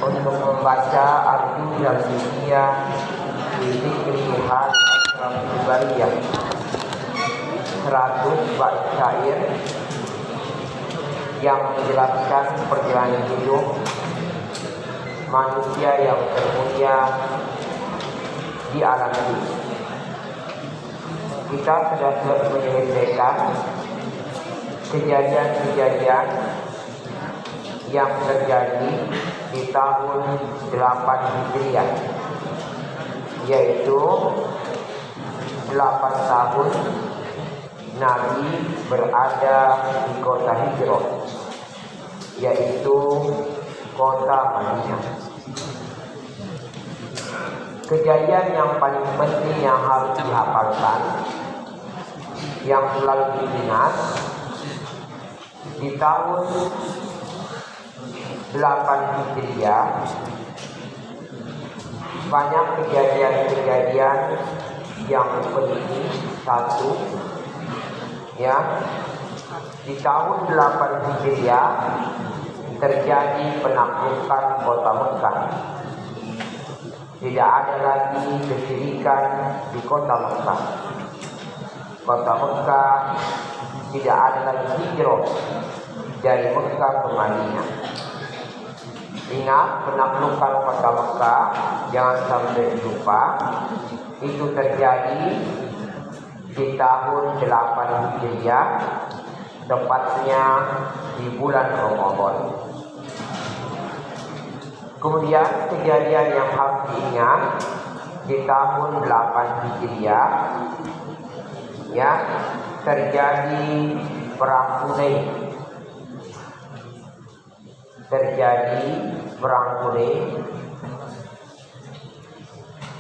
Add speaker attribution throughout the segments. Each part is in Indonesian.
Speaker 1: untuk membaca Ardu dan Dunia di Zikri Had Ashrafil Bariyah 100 bait syair yang menjelaskan perjalanan hidup manusia yang termulia di alam ini. Kita sudah menyelesaikan kejadian-kejadian yang terjadi di tahun 8 Hijriah, yaitu 8 tahun Nabi berada di kota Hijrah, yaitu kota Madinah. Kejadian yang paling penting yang harus dihafalkan, yang selalu diingat, di tahun 8 Hijriah banyak kejadian-kejadian yang penting. Satu, ya, di tahun 8 Hijriah terjadi penaklukan kota Mekah. Tidak ada lagi kesyirikan di kota Mekah. Kota Mekah tidak ada lagi hijrah dari Mekah ke Madinah. Ingat, penaklukan kota Mekah jangan sampai lupa, itu terjadi di tahun 8 Hijriah, tepatnya di bulan Ramadan. Kemudian kejadian yang harus diingat di tahun 8 Hijriah, ya, terjadi perang Hunain.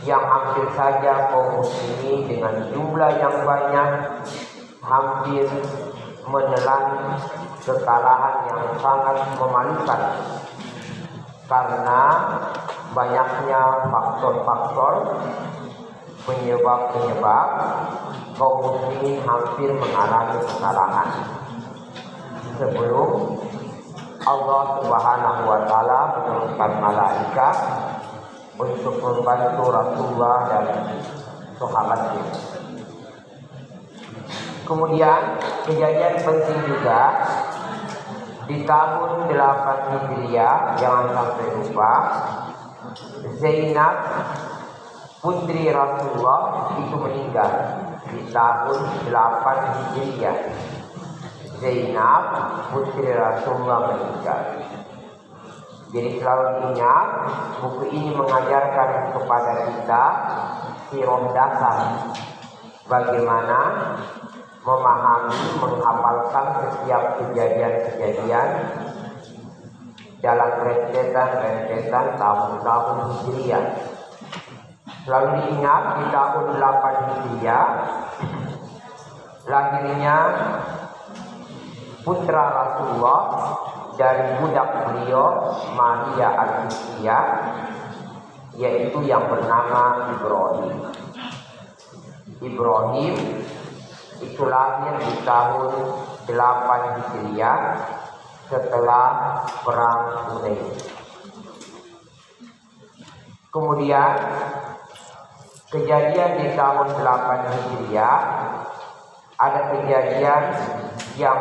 Speaker 1: Yang hampir saja kaum muslimin dengan jumlah yang banyak hampir menelan kekalahan yang sangat memalukan, karena banyaknya faktor-faktor penyebab kaum muslimin hampir mengalami kekalahan. Sebelum Allah Subhanahu wa Ta'ala menurunkan malaikat untuk membantu Rasulullah dan sahabatnya. Kemudian kejadian penting juga di tahun 8 Hijriah, jangan sampai lupa, Zainab putri Rasulullah itu meninggal di tahun 8 Hijriah. Zainab putri Rasulullah meninggal. Jadi selalu ingat, buku ini mengajarkan kepada kita sirah dasar bagaimana memahami, menghafalkan setiap kejadian-kejadian dalam rentetan tahun-tahun Hijriah. Selalu diingat, di tahun 8 Hijriah lahirnya putra Rasulullah dari budak beliau Maria al-Qibtiyah, yaitu yang bernama Ibrahim. Ibrahim itu lahir di tahun 8 Hijriah setelah perang Hunain. Kemudian kejadian di tahun 8 Hijriah, ada kejadian yang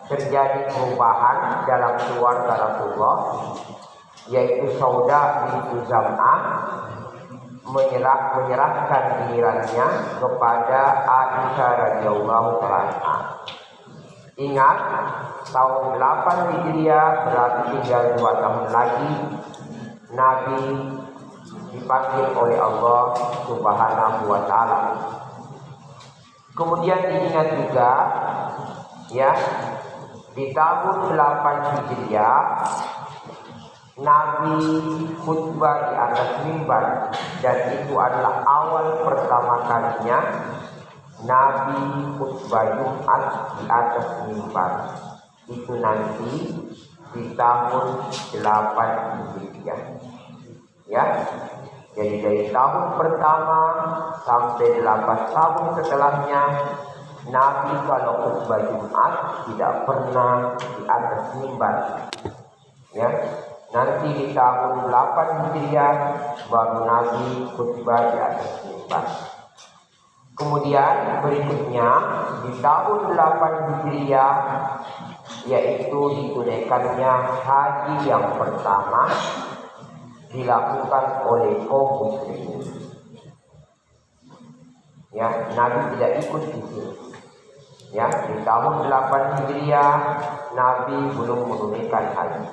Speaker 1: terjadi perubahan dalam keluarga Rasulullah, yaitu Saudah binti Zam'ah menyerahkan gilirannya kepada Aisyah radhiyallahu anha. Ingat, tahun 8 Hijriah berarti tinggal 2 tahun lagi Nabi dipanggil oleh Allah Subhanahu wa Ta'ala. Kemudian diingat juga, ya, di tahun 8 Hijriah Nabi khutbah di atas mimbar, dan itu adalah awal pertama kalinya Nabi khutbah Jumat di atas mimbar. Itu nanti di tahun 8 Hijriah, ya. Jadi dari tahun pertama sampai 8 tahun setelahnya, Nabi kalau khutbah Jumat tidak pernah di atas mimbar, ya. Nanti di tahun 8 Hijriah baru Nabi khutbah di atas mimbar. Kemudian berikutnya di tahun 8 Hijriah yaitu ditunaikannya haji yang pertama dilakukan oleh kaum muslimin. Ya, Nabi tidak ikut di sini. Ya, di tahun 8 Hijriah Nabi belum menunaikan haji.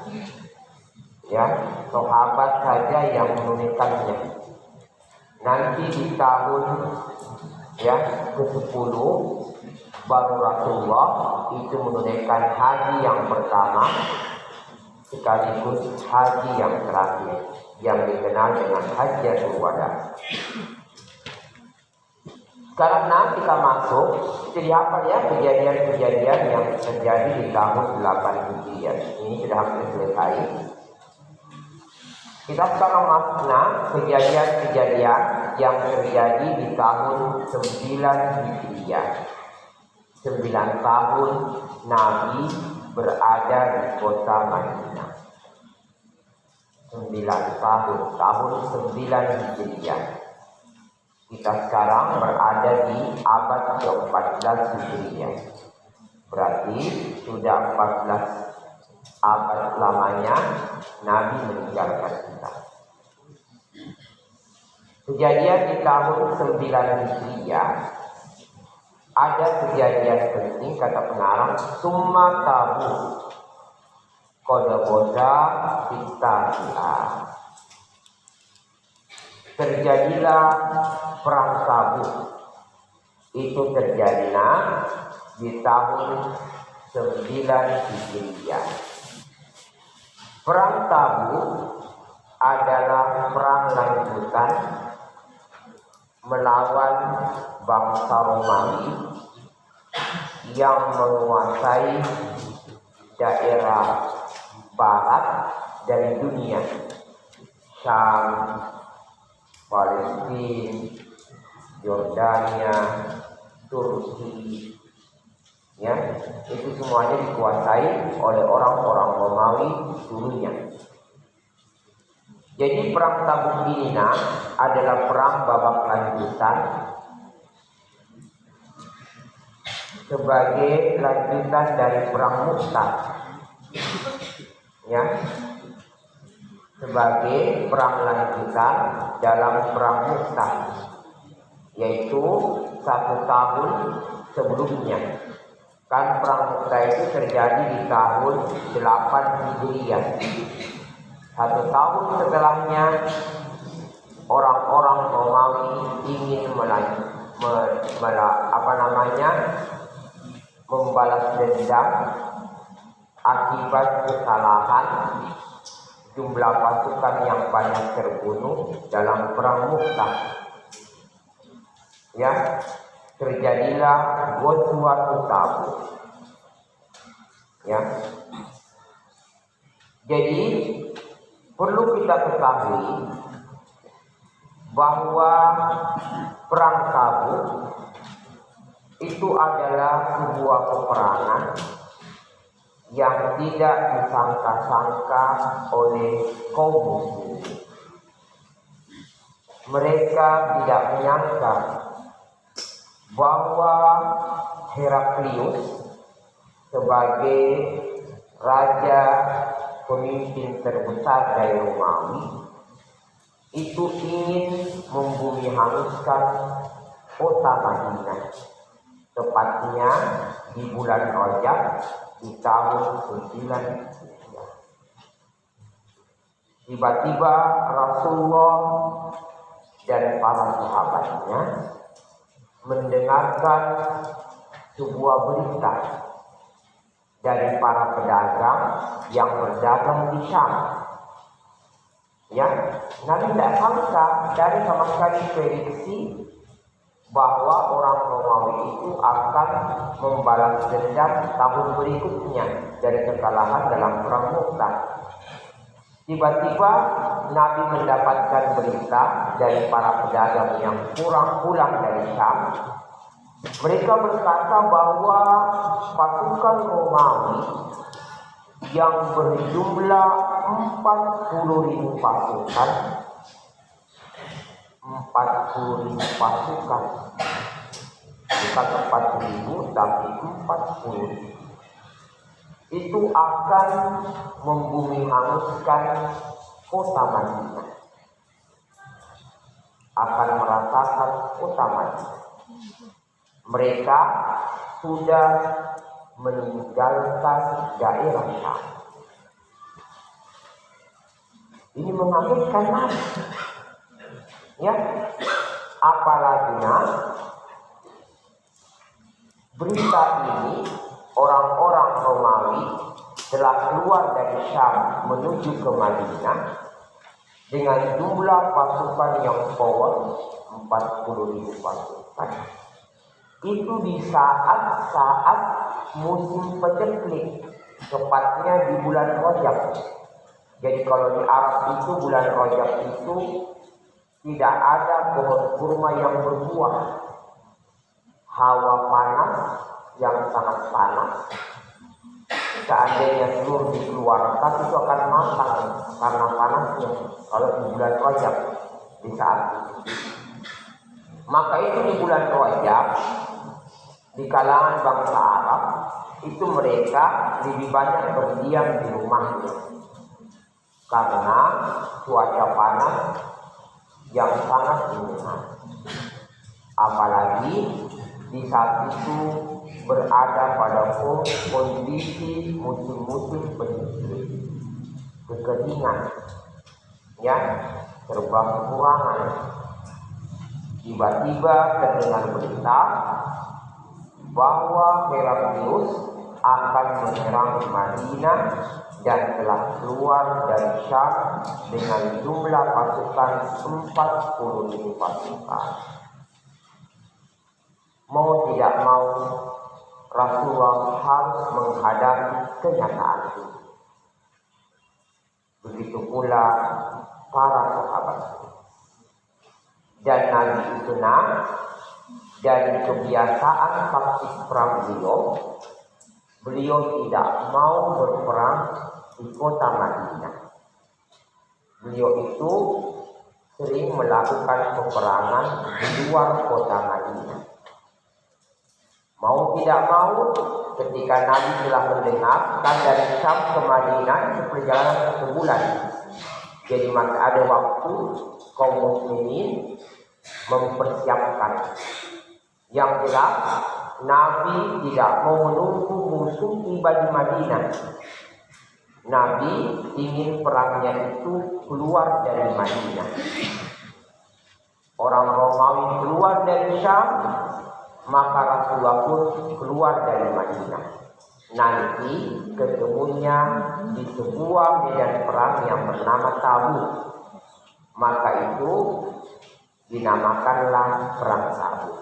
Speaker 1: Ya, sahabat saja yang menunaikannya. Nanti di tahun ke-10 baru Rasulullah itu menunaikan haji yang pertama sekaligus haji yang terakhir yang dikenal dengan Hajjatul Wada. Karena kita masuk, jadi apa ya kejadian-kejadian yang terjadi di tahun 8 Hijriah. Ini sudah hampir selesai. Kita sekarang makna kejadian-kejadian yang terjadi di tahun 9 Hijriah. 9 tahun Nabi berada di kota Madinah. 9 tahun 9 Hijriah. Kita sekarang berada di abad ke-14 Hijriah. Berarti sudah 14 abad lamanya Nabi meninggalkan kita. Kejadian di tahun 9 Hijriah ada kejadian penting, kata pengarang, summa tabu kodoboda kita. Terjadilah perang Tabuk. Itu terjadilah di tahun 9 Hijriah. Perang Tabuk adalah perang lanjutan melawan bangsa Romawi yang menguasai daerah barat dari dunia, Syam, Palestina, Yordania, Turki, ya, itu semuanya dikuasai oleh orang-orang Romawi dulunya. Jadi perang Tabuk ini adalah perang babak lanjutan sebagai lanjutan dari perang Mu'tah, ya, sebagai perang lanjutan dalam perang Mu'tah, yaitu 1 tahun sebelumnya. Kan perang Mu'tah itu terjadi di tahun 8 Hijriah. 1 tahun setelahnya orang-orang Romawi ingin membalas dendam akibat kesalahan jumlah pasukan yang banyak terbunuh dalam perang Mu'tah. Ya, terjadilah Ghazwatul Tabuk. Ya. Jadi perlu kita ketahui bahwa perang Tabuk itu adalah sebuah peperangan yang tidak disangka-sangka oleh kaum muslimin. Mereka tidak menyangka bahwa Heraklius sebagai raja pemimpin terbesar dari Romawi itu ingin membumi hanguskan kota Madinah, tepatnya di bulan Rajab di tahun 9 Hijriah. Tiba-tiba Rasulullah dan para sahabatnya mendengarkan sebuah berita dari para pedagang yang berdagang di Syam. Ya, Nabi tidak sangka dari sama sekali prediksi bahwa orang Romawi itu akan membalas dendam tahun berikutnya dari kekalahan dalam perang Mu'tah. Tiba-tiba Nabi mendapatkan berita dari para pedagang yang pulang dari Syam. Mereka berkata bahwa pasukan Romawi yang berjumlah 40.000 pasukan. 40.000 pasukan, bukan 4.000 tapi 40.000. Itu akan membumi hanguskan kota Madinah, akan meratakan kota Madinah. Mereka sudah meninggalkan daerah Syam. Ini mengagetkan Nabi. Ya, apalagi berita ini orang-orang Romawi telah keluar dari Syam menuju ke Madinah dengan jumlah pasukan yang power 40.000 pasukan. Itu di saat-saat musim paceklik, tepatnya di bulan Rajab. Jadi kalau di Arab itu bulan Rajab itu tidak ada pohon kurma yang berbuah. Hawa panas yang sangat panas. Seandainya telur dikeluarkan itu akan matang karena panasnya. Kalau di bulan Rajab di saat itu. Maka itu di bulan Rajab di kalangan bangsa Arab itu mereka lebih banyak berdiam di rumahnya karena cuaca panas yang sangat dingin. Apalagi di saat itu berada pada kondisi musim-musim penyakit, kekeringan, ya, serba kekurangan. Tiba-tiba terdengar berita bahwa Heraklius akan menyerang Madinah dan telah keluar dari Syam dengan jumlah pasukan 40.000 pasukan. Mau tidak mau Rasulullah harus menghadapi kenyataan itu. Begitu pula para sahabat. Dan Nabi itu dari kebiasaan taktik perang beliau tidak mau berperang di kota Madinah. Beliau itu sering melakukan peperangan di luar kota Madinah. Mau tidak mau, ketika Nabi telah mendengarkan dari Syam ke Madinah itu perjalanan 1 bulan. Jadi masih ada waktu kaum muslimin mempersiapkan. Yang jelas Nabi tidak mau menunggu musuh tiba di Madinah. Nabi ingin perangnya itu keluar dari Madinah. Orang Romawi keluar dari Syam, maka Rasulullah pun keluar dari Madinah. Nanti ketemunya di sebuah medan perang yang bernama Tabuk. Maka itu dinamakanlah perang Tabuk.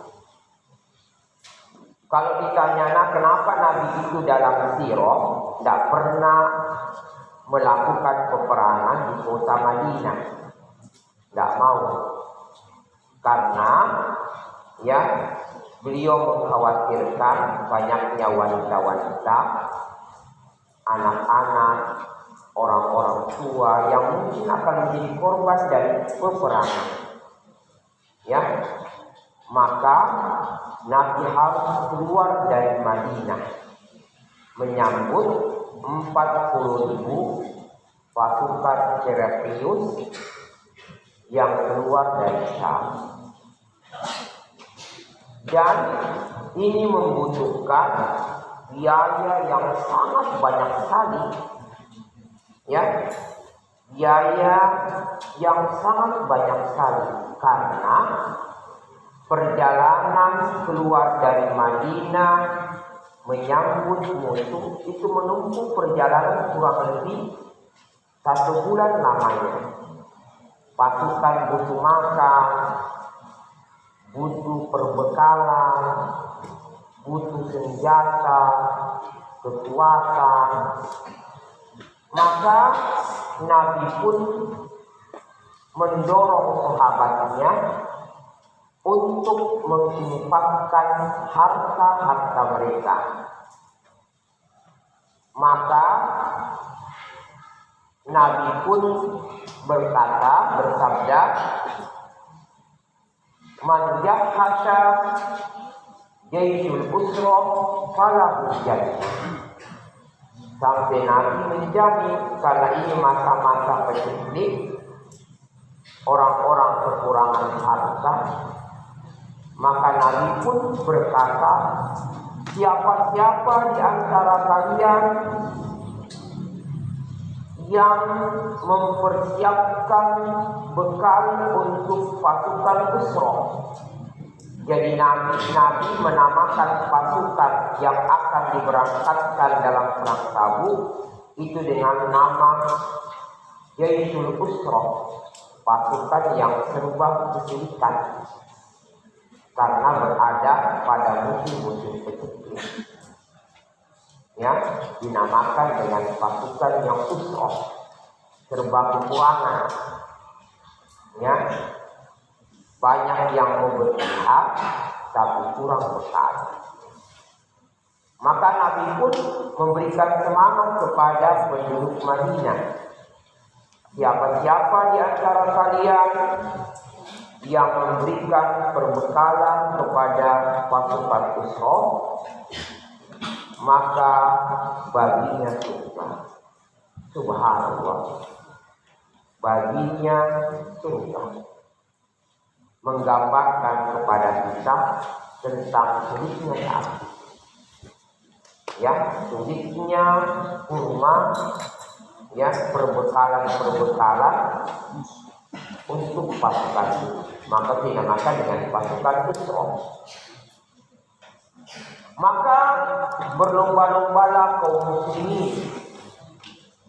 Speaker 1: Kalau ditanya kenapa Nabi itu dalam sirah tidak pernah melakukan peperangan di kota Madinah, tidak mau, karena ya beliau mengkhawatirkan banyaknya wanita-wanita, anak-anak, orang-orang tua yang mungkin akan menjadi korban dari peperangan. Ya, maka Nabi harus keluar dari Madinah menyambut 40.000 pasukan Heraklius yang keluar dari Syam. Dan ini membutuhkan biaya yang sangat banyak sekali. Ya, biaya yang sangat banyak sekali karena perjalanan keluar dari Madinah menyambut musuh itu menempuh perjalanan kurang lebih 1 bulan lamanya. Pasukan butuh makan, butuh perbekalan, butuh senjata, kekuatan. Maka Nabi pun mendorong sahabatnya untuk menginfakkan harta-harta mereka. Maka Nabi pun bersabda, man jahhasha jaisul usra falahu jannah. Sampai Nabi menjamin karena ini masa-masa penyakit, orang-orang kekurangan harta, maka Nabi pun berkata, siapa-siapa di antara kalian yang mempersiapkan bekal untuk pasukan Usra. Jadi Nabi menamakan pasukan yang akan diberangkatkan dalam perang Tabuk itu dengan nama Jaisul Usra, pasukan yang serba kesulitan karena berada pada musim-musim penyakit. Ya, dinamakan dengan pasukan yang usra, serba kekurangan. Ya, banyak yang berpihak tapi kurang bekal. Maka Nabi pun memberikan semangat kepada penduduk Madinah. Siapa-siapa di antara kalian yang memberikan perbekalan kepada pasukan Usra, maka baginya surga. Subhanallah, baginya surga. Menggambarkan kepada kita tentang sulitnya hati. Ya, sulitnya kurma, ya, perbekalan untuk pasukan itu. Maka dinamakan dengan pasukan Usra. Maka berlomba-lombalah kaum muslimin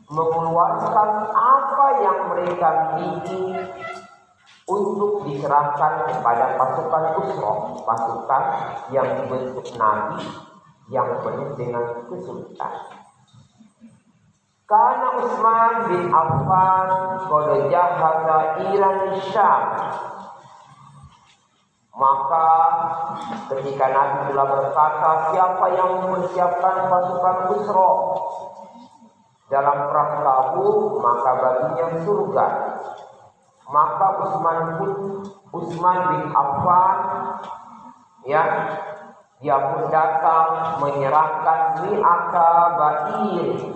Speaker 1: mengeluarkan apa yang mereka miliki untuk diserahkan kepada pasukan Usra, pasukan yang dibentuk Nabi yang penuh dengan kesulitan. Karena Utsman bin Affan qad jahaza Iran Syam. Maka ketika Nabi telah berkata, siapa yang mempersiapkan pasukan Usra dalam perang Tabuk, maka baginya surga. Maka Utsman bin Affan, ya, dia pun datang menyerahkan mi'ata ba'ir,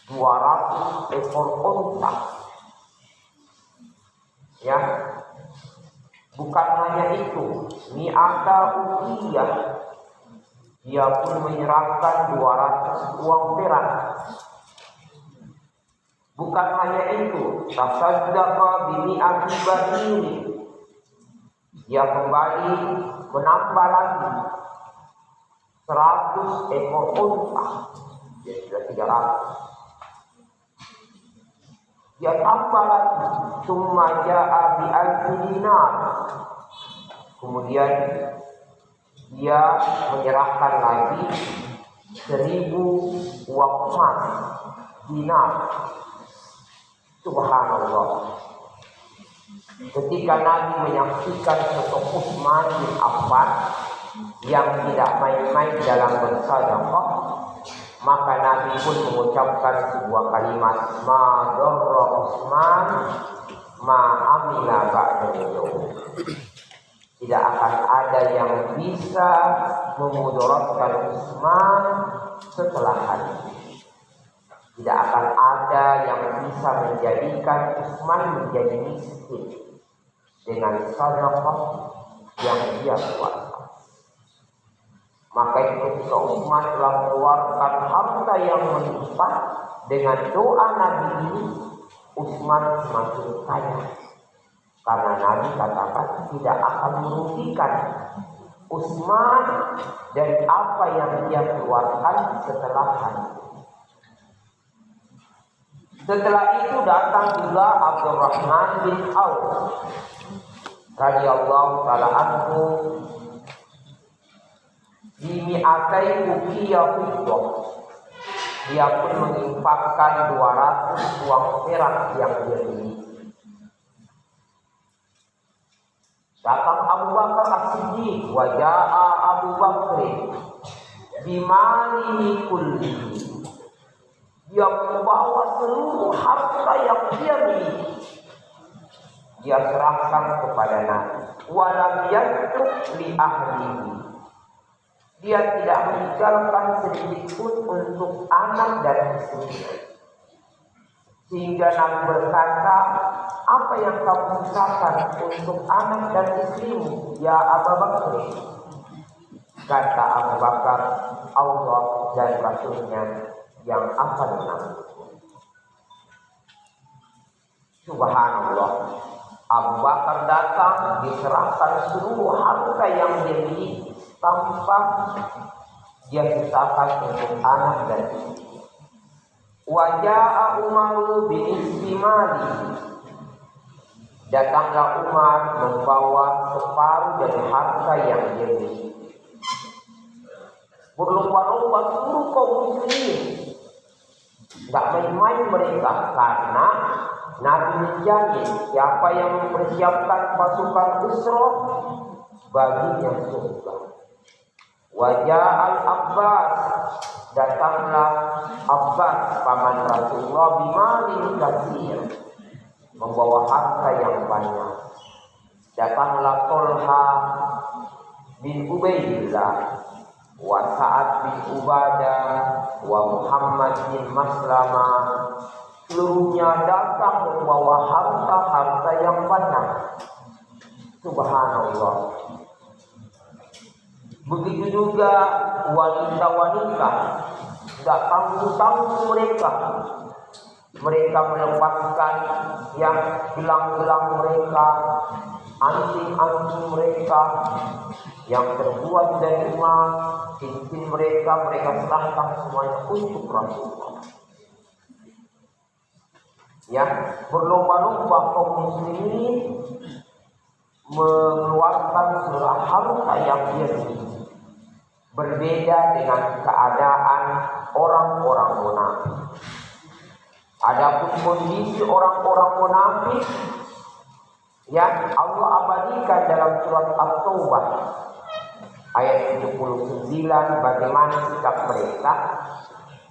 Speaker 1: 200 ekor unta. Ya, bukan hanya itu, mi'ata uqiyah, dia pun menyerahkan 200 uang perak. Bukan hanya itu, tasaddaqa bi mi'ati ba'ir, dia kembali menambah lagi 100 ekor unta, jadi sudah 300. Dia tambah lagi, summa ja'a bi alfi dinar. Kemudian dia menyerahkan lagi 1000 uang emas dinar. Subhanallah. Ketika Nabi menyaksikan sosok Utsman bin Affan yang tidak main-main dalam bersedekah, maka Nabi pun mengucapkan sebuah kalimat, ma darra Utsman ma amila ba'dahu. Tidak akan ada yang bisa memudaratkan Utsman setelah hari ini. Tidak akan ada yang bisa menjadikan Utsman menjadi miskin dengan sedekah yang dia keluarkan. Maka ketika Utsman telah mengeluarkan harta yang melimpah, dengan doa Nabi ini Utsman semakin kaya. Karena Nabi katakan tidak akan merugikan Utsman dari apa yang dia keluarkan setelah hari ini. Setelah itu datang juga Abdurrahman bin Auf radhiyallahu ta'ala anhu bimi'atai uqiyah fiddah. Dia pun menginfakkan 200 uang perak yang dia miliki. Datang Abu Bakar As-Siddiq, wa ja'a Abu Bakr bimalihi kullihi. Dia membawa seluruh harta yang dia miliki. Dia serahkan kepada Nabi. Walam yatruk li ahlihi. Dia tidak meninggalkan sedikit pun untuk anak dan istrinya. Sehingga Nabi berkata, apa yang kamu sisakan untuk anak dan istrimu, ya Abu Bakar? Kata Abu Bakar, Allah dan Rasulnya yang akan menanggung. Subhanallah. Abu Bakar datang, diserahkan seluruh harta yang dia miliki tanpa dia sisakan untuk anak dan istri. Waja'a Umar bin Istimali. Datanglah Umar membawa separuh dari harta yang dia miliki. Berlomba-lomba seluruh kaum muslimin. Tidak main-main mereka, karena Nabi menjamin siapa yang mempersiapkan pasukan Usra baginya surga. Wajah al-Abbas. Datanglah Abbas paman Rasulullah bimalin katsir, membawa harta yang banyak. Datanglah Tolha bin Ubaidillah, wa Sa'ad bin Ubadah, wa Muhammad bin Maslamah. Seluruhnya datang membawa harta-harta yang banyak. Subhanallah. Begitu juga wanita-wanita, tidak tanggung-tanggung mereka. Mereka melepaskan yang gelang-gelang mereka, anting-anting mereka yang terbuat dari emas, cincin mereka serahkan semuanya untuk Rasulullah. Ya, berlomba-lomba kaum muslimin mengeluarkan seluruh harta yang dia miliki. Berbeda dengan keadaan orang-orang munafik. Adapun kondisi orang-orang munafik yang Allah abadikan dalam surat At-Taubah ayat 79, bagaimana sikap mereka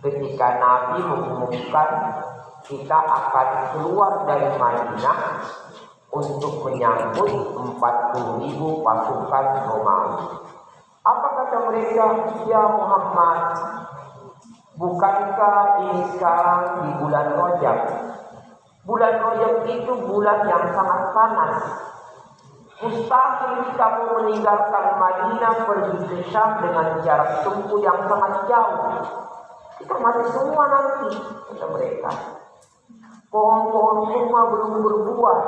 Speaker 1: ketika Nabi mengumumkan kita akan keluar dari Madinah untuk menyambut 40.000 pasukan Romawi. Apa kata mereka? Ya Muhammad, bukankah ini sekarang di bulan Rajab? Bulan Rajab itu bulan yang sangat panas. Mustahil kamu meninggalkan Madinah pergi ke Syam dengan jarak tempuh yang sangat jauh. Kita mati semua nanti, kata mereka. Pohon-pohon semua belum berbuah.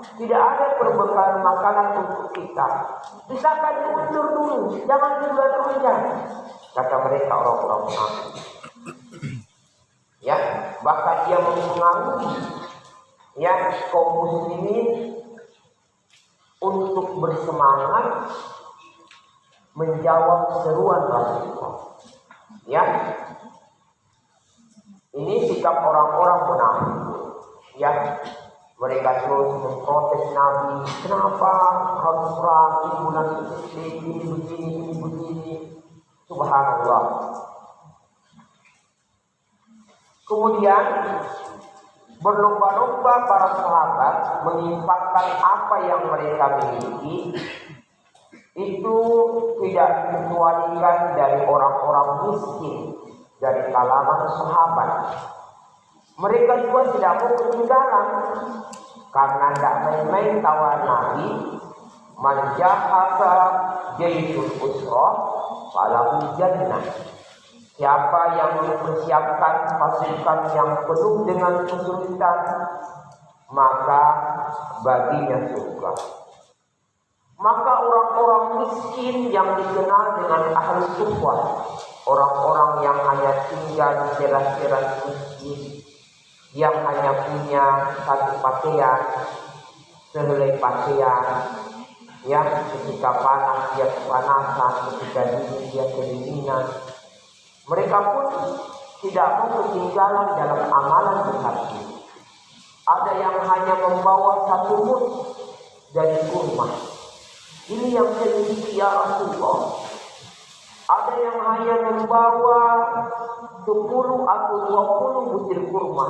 Speaker 1: Tidak ada perbekalan makanan untuk kita. Bisakah diundur dulu? Jangan juga terus. Kata mereka orang-orang munafik. Ya, bahkan dia mempengaruhi ya kaum muslimin untuk bersemangat menjawab seruan Rasulullah. Ya, ini sikap orang-orang munafik. Ya, mereka terus memprotes Nabi. Kenapa harus perang di bulan ini begini? Subhanallah. Kemudian berlomba-lomba para sahabat menyimpangkan apa yang mereka miliki. Itu tidak dikecualikan dari orang-orang miskin dari kalangan sahabat. Mereka juga tidak mau ketinggalan, karena tidak main-main tawa Nabi. Man jahasa jaisul usra falahu jannah. Siapa yang mempersiapkan pasukan yang penuh dengan kesulitan, maka baginya surga. Maka orang-orang miskin yang dikenal dengan ahli suffah, orang-orang yang hanya tinggal di teras-teras masjid, yang hanya punya satu pakaian, sehelai pakaian, yang ketika panas dia kepanasan, ketika dingin dia kedinginan. Mereka pun tidak mau ketinggalan dalam amalan besar ini. Ada yang hanya membawa satu mud dari kurma. Ini yang saya miliki ya Rasulullah. Ada yang hanya membawa 10 atau 20 butir kurma.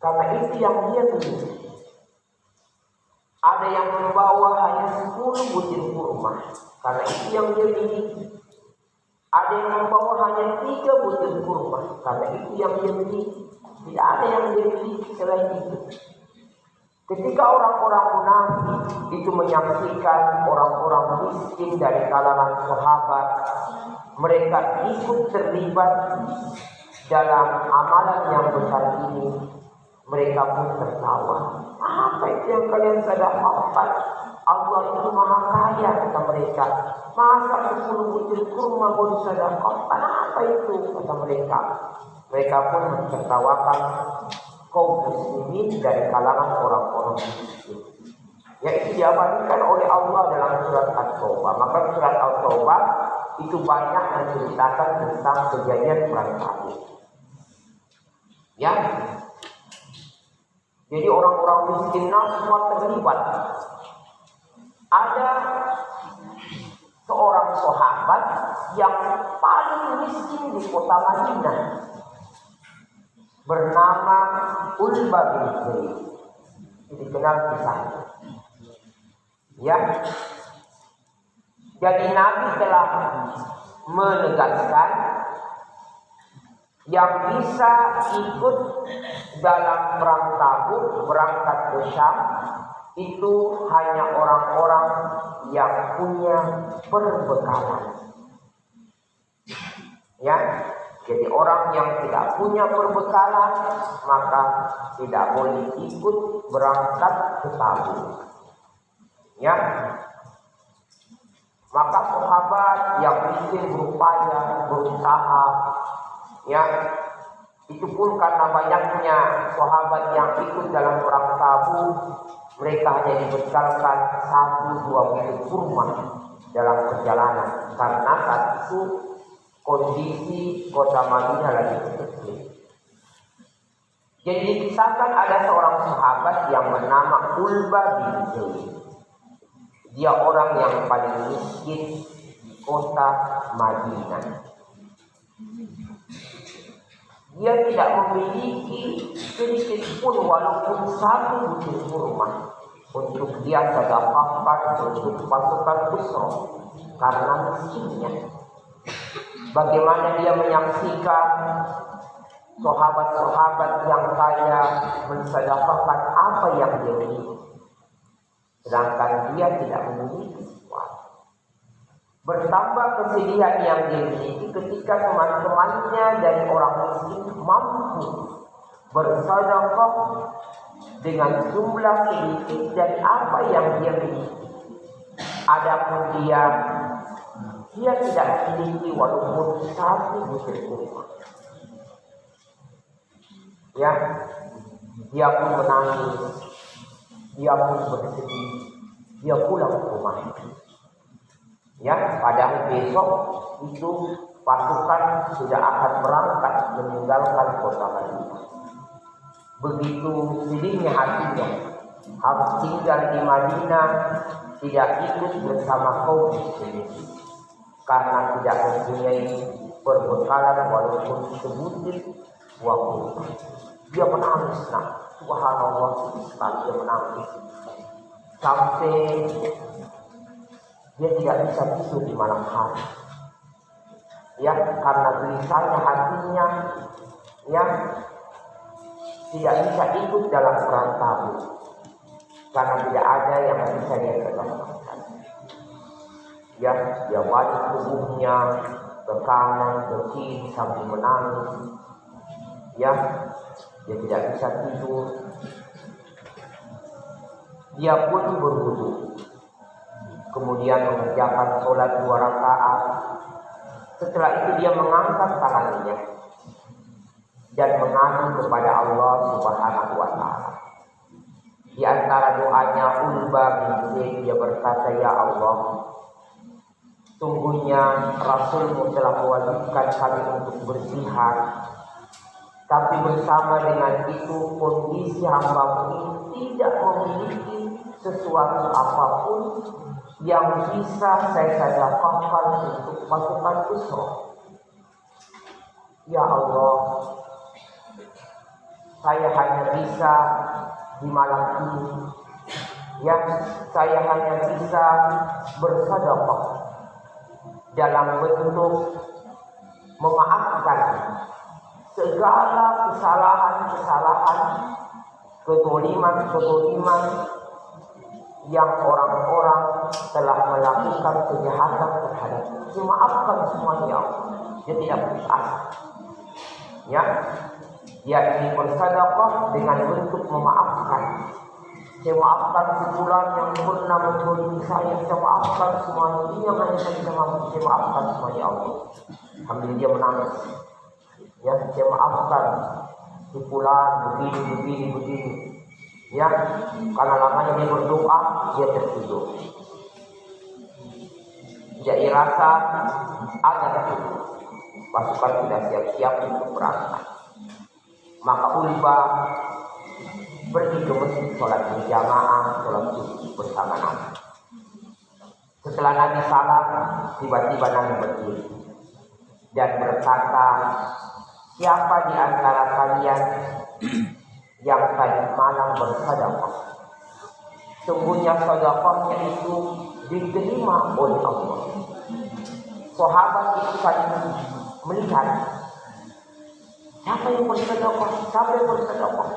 Speaker 1: Karena itu yang dia miliki. Ada yang membawa hanya 10 butir kurma. Karena itu yang dia miliki. Ada yang membawa hanya 3 butir kurma. Karena itu yang dia miliki. Tidak ada yang dia miliki selain itu. Ketika orang-orang munafik itu menyaksikan orang-orang miskin dari kalangan sahabat, mereka ikut terlibat dalam amalan yang besar ini, mereka pun tertawa. Apa itu yang kalian sedekahkan? Allah itu maha kaya, kata mereka. Masa 10 butir kurma mau disedekahkan? Apa itu, kata mereka. Mereka pun mentertawakan kaum muslimin dari kalangan orang-orang miskin. Yaitu diabadikan oleh Allah dalam surat At-Taubah. Maka surat At-Taubah itu banyak menceritakan tentang kejadian perang Tabuk. Ya, jadi orang-orang miskin semua terlibat. Ada seorang sahabat yang paling miskin di kota Madinah, bernama Ulba bin Zaid. Dikenal kisahnya. Ya. Jadi Nabi telah menegaskan yang bisa ikut dalam perang Tabuk, berangkat ke Syam, itu hanya orang-orang yang punya perbekalan. Ya. Jadi orang yang tidak punya perbekalan maka tidak boleh ikut berangkat ke Tabuk. Ya, maka sahabat yang miskin berupaya, berusaha, ya, itu pun karena banyaknya sahabat yang ikut dalam perang Tabuk, mereka hanya dibekalkan 1-2 butir kurma dalam perjalanan karena saat itu kondisi kota Madinah lagi kecil. Jadi dikisahkan ada seorang sahabat yang bernama Ulba bin Zaid. Dia orang yang paling miskin di kota Madinah. Dia tidak memiliki sedikit pun walaupun 1 butir kurma untuk dia sedekahkan untuk pasukan Busra karena miskinnya. Bagaimana dia menyaksikan sahabat-sahabat yang kaya mensedekahkan apa yang dia miliki, sedangkan dia tidak memiliki sesuatu. Bertambah kesedihan yang dia miliki ketika teman-temannya dari orang miskin mampu bersedekah dengan jumlah sedikit dari apa yang dia miliki. Adapun dia tidak memiliki walaupun 1 butir kurma. Ya, dia pun menangis, dia pun bersedih, dia pulang ke rumah. Ya, padahal besok itu pasukan sudah akan berangkat meninggalkan kota Madinah. Begitu sedihnya hatinya, harus tinggal di Madinah, tidak ikut bersama kaum muslimin karena tidak mempunyai perbekalan walaupun sebutir buah kurma. Dia menangis, subhanallah, sekali dia menangis sampai dia tidak bisa tidur di malam hari. Ya, karena gelisahnya hatinya, ya, tidak bisa ikut dalam perang Tabuk karena tidak ada yang bisa dia lakukan. Ya, dia balik tubuhnya ke kanan, ke kiri sambil menangis. Ya, dia tidak bisa tidur. Dia pun berwudu, kemudian mengerjakan sholat 2 rakaat. Setelah itu dia mengangkat tangannya dan mengadu kepada Allah Subhanahu wa Ta'ala. Di antara doanya Ulba bin Zaid, dia berkata, ya Allah, sungguhnya Rasulmu telah mewajibkan kami untuk berjihad, tapi bersama dengan itu kondisi kondisi hamba ini tidak memiliki sesuatu apapun yang bisa saya sedekahkan untuk pasukan Usra. Ya Allah, saya hanya bisa di malam ini, ya, saya hanya bisa bersedekah dalam bentuk memaafkan segala kesalahan-kesalahan, kezaliman-kezaliman yang orang-orang telah melakukan kejahatan terhadap. Dimaafkan semuanya. Dia tidak putus asa. Ya, dia ingin bersedekah dengan bentuk memaafkan. Saya maafkan sebulan yang pernah mencuri saya maafkan semuanya. Ini yang hanya saya bisa mampu. Saya maafkan semuanya Allah. Alhamdulillah dia menangis. Ya, saya maafkan sebulan begini. Ya, karena lamanya dia berdoa, dia tertidur. Jadi rasa ada tertidur. Pasukan sudah siap-siap untuk berangkat. Maka Ulbah pergi ke masjid, sholat berjamaah, sholat subuh bersama Nabi. Setelah Nabi salam, tiba-tiba Nabi berdiri dan berkata, siapa di antara kalian yang tadi malam bersedekah? Sungguhnya sedekahnya itu diterima oleh Allah. Sahabat itu saling melihat, siapa yang bersedekah?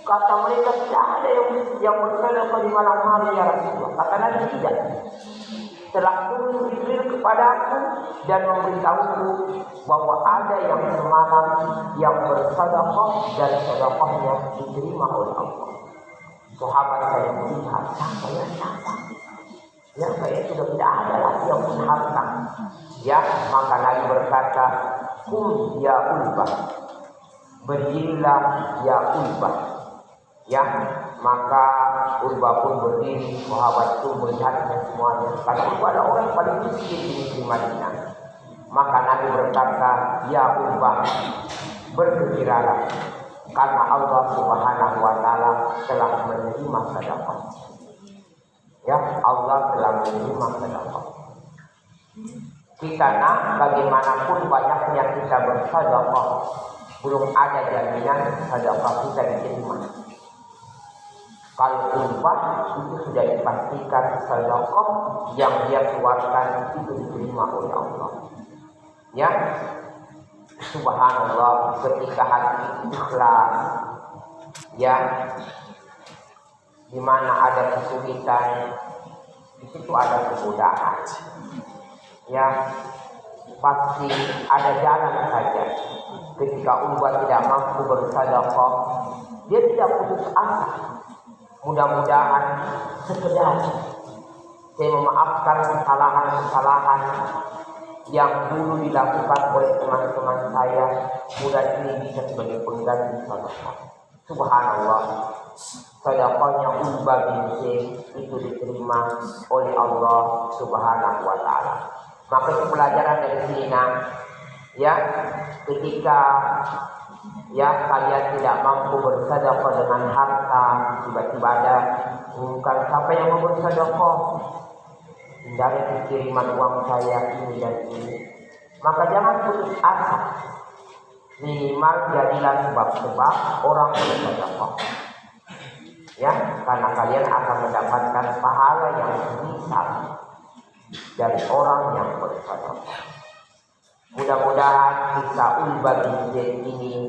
Speaker 1: Kata mereka, tidak ada yang bersedekah di malam hari ya Rasulullah. Kata Nabi, tidak. Telah turun Jibril kepadaku dan memberitahuku bahwa ada yang semalam yang bersedekah dan sedekahnya diterima oleh Allah. Sahabat saya melihat, siapa? Ya, saya sudah tidak ada lagi yang punya harta. Ya, maka Nabi berkata, kum ya Ulbah, berdirilah ya Ulbah. Ya, maka Ulbah pun berdiri. Sahabat itu melihatnya semuanya. Karena Ulbah adalah orang yang paling miskin di negeri Madinah. Maka Nabi berkata, ya Ulbah, bergembiralah, karena Allah Subhanahu wa Ta'ala telah menerima sedekah. Ya, Allah telah menerima sedekah. Kita bagaimanapun banyaknya kita bersedekah, belum ada jaminan sedekah kita diterima. Kalau Ulbah itu sudah dipastikan sedekah yang dia keluarkan itu diterima oleh Allah. Ya, subhanallah, ketika hati ikhlas, ya, di mana ada kesulitan, di situ ada kemudahan. Ya, pasti ada jalan saja. Ketika Ulbah tidak mampu bersedekah, dia tidak putus asa. Mudah-mudahan sekedar saya memaafkan kesalahan-kesalahan yang dulu dilakukan oleh teman-teman saya, mudah ini bisa sebagai pengganti sedekah. Subhanallah, sedekahnya Ulbah bin Zaid itu diterima oleh Allah Subhanahu wa Ta'ala. Maka itu pelajaran dari sini, ya, ketika ya kalian tidak mampu bersedekah dengan harta, tiba-tiba ada bukan siapa yang mau bersedekah dari kiriman uang saya ini dan ini, maka jangan putus asa. Minimal jadilah sebab-sebab orang bersedekah, ya, karena kalian akan mendapatkan pahala yang semisal dari orang yang bersedekah. Mudah-mudahan kisah Ulbah bin Zaid ini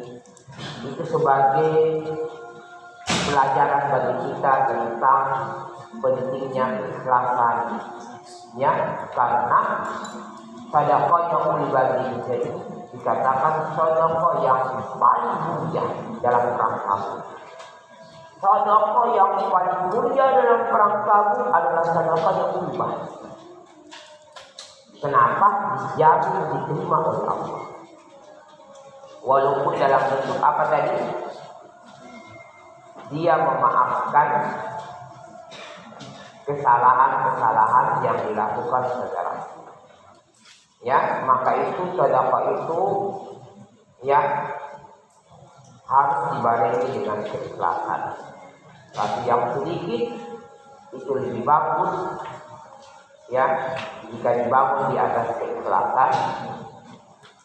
Speaker 1: itu sebagai pelajaran bagi kita tentang pentingnya keikhlasan, ya, karena sedekahnya Ulbah bin Zaid dikatakan sedekah yang paling mulia dalam perang Tabuk. Sedekah yang paling mulia dalam perang Tabuk adalah sedekahnya Ulbah. Kenapa? Dijamin diterima oleh Allah. Walaupun dalam bentuk apa tadi? Dia memaafkan kesalahan-kesalahan yang dilakukan saudara. Ya, maka itu sedekah itu, ya, harus dibarengi dengan keikhlasan. Tapi yang sedikit itu lebih bagus ya jika dibangun di atas keikhlasan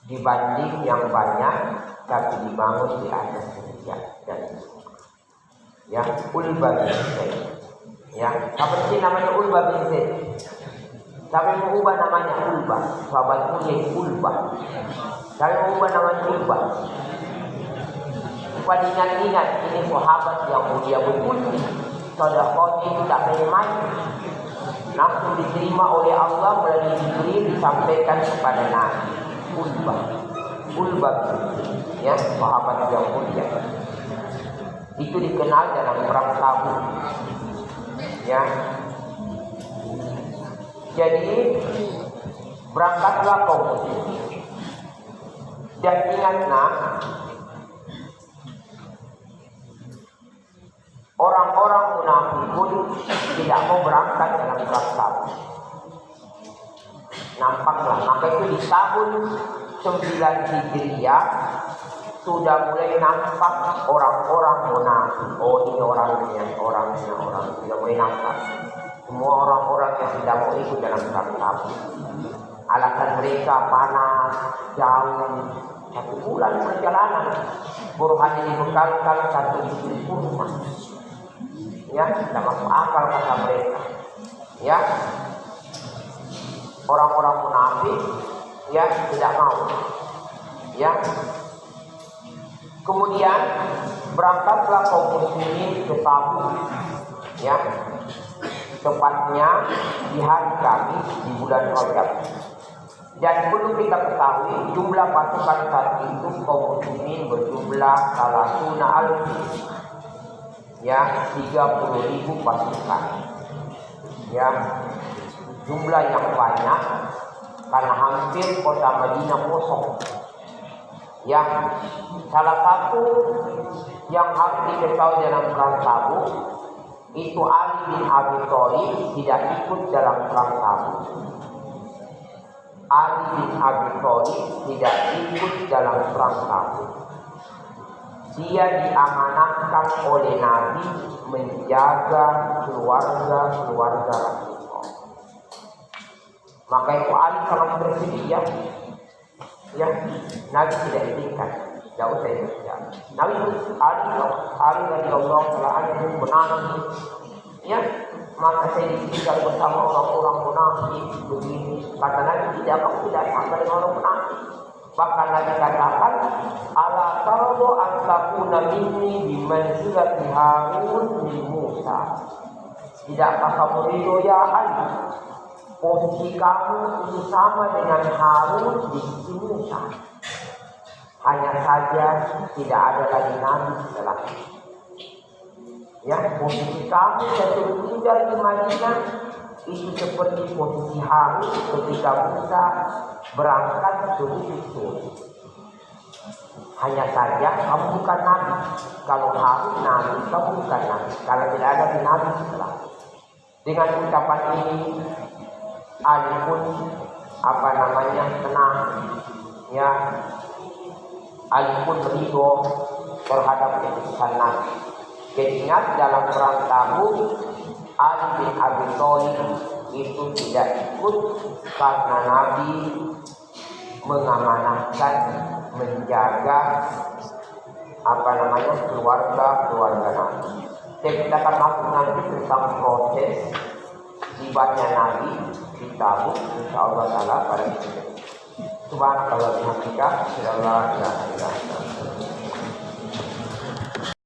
Speaker 1: dibanding yang banyak tapi dibangun di atas kebijakan. Ya, ulba bin Zaid. Ya, apa sih namanya ulba bin Zaid? Sampai mengubah namanya ulba, sahabat mulia ulba. Sampai mengubah namanya ulba. Supaya ingat-ingat ini sahabat yang mulia betul. Sedekahnya itu tak main-main. Langsung diterima oleh Allah melalui Jibril disampaikan kepada Nabi. Ulba ya, sahabat yang mulia. Itu dikenal dalam perang Tabuk. Ya. Jadi berangkatlah kaum muslimin. Dan ingatlah orang-orang munafik pun tidak mau berangkat dalam perang Tabuk. Nampaklah, maka itu di tahun 9 Hijriah sudah mulai nampak orang-orang munafik. Oh, ini orangnya sudah mulai nampak. Semua orang-orang yang tidak mau ikut dalam perang Tabuk. Alasan mereka panas, jauh, 1 bulan perjalanan, baru hanya dibekalkan 1 biji kurma. Ya, tidak masuk akal kata mereka. Ya, orang-orang munafik, ya tidak mau. Ya, kemudian berangkatlah kaum muslimin ke Tabuk. Ya, tepatnya di hari Kamis di bulan Rajab. Dan perlu kita ketahui jumlah pasukan saat itu kaum muslimin berjumlah 30,000. Ya, 30.000 pasukan. Ya, jumlah yang banyak karena hampir kota Madinah kosong. Ya, salah satu yang harus diketahui dalam perang Tabuk itu Ali bin Abi Thalib tidak ikut dalam perang Tabuk. Ali bin Abi Thalib tidak ikut dalam perang Tabuk. Dia diamanahkan oleh Nabi menjaga keluarga Rasulullah. Maka itu Ali sangat bersedia. Ya, Nabi tidak izinkan. Tidak usah ikut. Nabi Ali radhiyallahu ta'ala anhu menanam. Ya, maka saya ditinggal bersama orang-orang munafik begini. Kata Nabi tidak sama dengan orang munafik. Bahkan Nabi katakan, ala tardu an takuna minni bimanzilati Harun min Musa. Tidakkah kamu ridho ya Ali? Posisi kamu itu sama dengan Harun di sisi Musa. Hanya saja tidak ada lagi Nabi setelah itu. Ya, posisi kamu yang tinggal di Madinah itu seperti posisi Harun ketika Musa berangkat ke Bukit Tur. Hanya saja kamu bukan Nabi. Kalau Harun Nabi, kamu bukan Nabi. Kalau tidak ada Nabi setelah. Dengan ucapan ini Ali pun tenang. Ya, Ali pun ridho terhadap keputusan Nabi. Ingat dalam perang Tabuk Ali bin Abi Thalib itu tidak ikut karena Nabi mengamanahkan menjaga keluarga Nabi. Kita akan masuk nanti tentang proses tibatnya Nabi di Tabuk, insyaallah taala pada video. Subhanallah wa bihamdika, la ilaha illa anta.